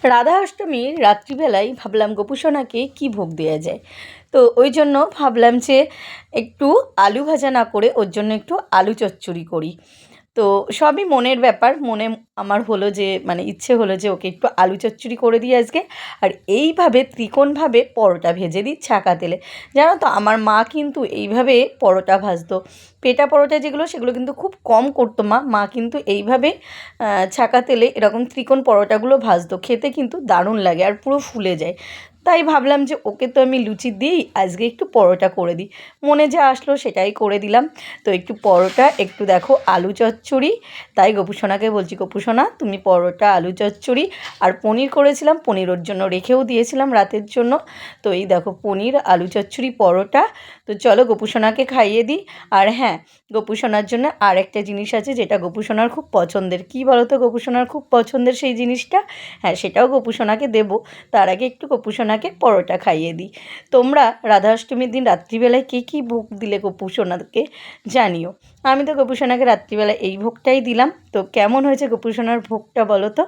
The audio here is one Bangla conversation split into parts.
রাধা অষ্টমীর রাত্রিবেলায় ভাবলাম গোপুসোনাকে কী ভোগ দেওয়া যায়। তো ওই জন্য ভাবলাম যে একটু আলু ভাজা না করে ওর জন্য একটু আলু চচ্চড়ি করি। তো সবই মনের ব্যাপার। মনে আমার হলো যে ইচ্ছে হলো যে ওকে একটু আলু চচ্চড়ি করে দিই আজকে। আর এইভাবে ত্রিকোণভাবে পরোটা ভেজে দিই ছাঁকা তেলে। জানো তো আমার মা কিন্তু এইভাবে পরোটা ভাজতো। পেটা পরোটা যেগুলো সেগুলো কিন্তু খুব কম করতো মা কিন্তু এইভাবে ছাঁকা তেলে এরকম ত্রিকোণ পরোটাগুলো ভাজতো। খেতে কিন্তু দারুণ লাগে আর পুরো ফুলে যায়। তাই ভাবলাম যে ওকে তো আমি লুচি দিই, আজকে একটু পরোটা করে দিই। মনে যা আসলো সেটাই করে দিলাম। তো একটু পরোটা, একটু দেখো আলু চচ্চড়ি। তাই গোপুসোনাকে বলছি, গোপুসোনা তুমি পরোটা, আলু চচ্চড়ি আর পনির করেছিলাম, পনির ওর জন্য রেখেও দিয়েছিলাম রাতের জন্য। তো এই দেখো পনির, আলু চচ্চড়ি, পরোটা। তো চলো গোপুসোনাকে খাইয়ে দিই। আর হ্যাঁ, গোপুসোনার জন্য আর একটা জিনিস আছে যেটা গোপুসোনার খুব পছন্দের। কী বলো তো গোপুসোনার খুব পছন্দের সেই জিনিসটা? হ্যাঁ, সেটাও গোপুসোনাকে দেবো। তার আগে একটু গোপুসোনাকে পরোটা খাইয়ে দিই। তোমরা রাধা অষ্টমীর দিন রাত্রিবেলায় কে কী ভোগ দিলে গোপুসোনাকে জানিও। আমি তো গোপুসোনাকে রাত্রিবেলায় এই ভোগটাই দিলাম। তো কেমন হয়েছে গোপুসোনার ভোগটা বলো তো?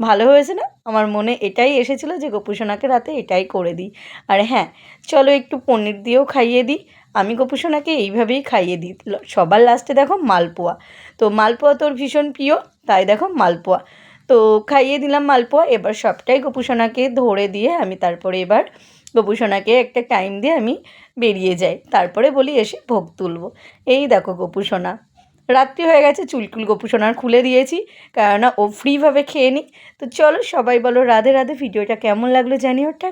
ভালো হয়েছে না? আমার মনে এটাই এসেছিলো যে গোপুসোনাকে রাতে এটাই করে দিই। আর হ্যাঁ, চলো একটু পনির দিয়েও খাইয়ে দিই। আমি গোপুসোনাকে এইভাবেই খাইয়ে দিই। সবার লাস্টে দেখো মালপোয়া। তো মালপোয়া তোর ভীষণ প্রিয়, তাই দেখো মালপোয়া। তো খাইয়ে দিলাম মালপোয়া। এবার সবটাই গোপুসোনাকে ধরে দিয়ে আমি তারপরে এবার গোপুসোনাকে একটা টাইম দিয়ে আমি বেরিয়ে যাই। তারপরে বলি এসে ভোগ তুলবো। এই দেখো গোপুসোনা, রাত্রি হয়ে গেছে, চুলকুল গোপুসোনার খুলে দিয়েছি, কেননা ও ফ্রিভাবে খেয়ে নিই। তো চলো সবাই বলো রাধে রাধে। ভিডিওটা কেমন লাগলো জানিও। টাটা।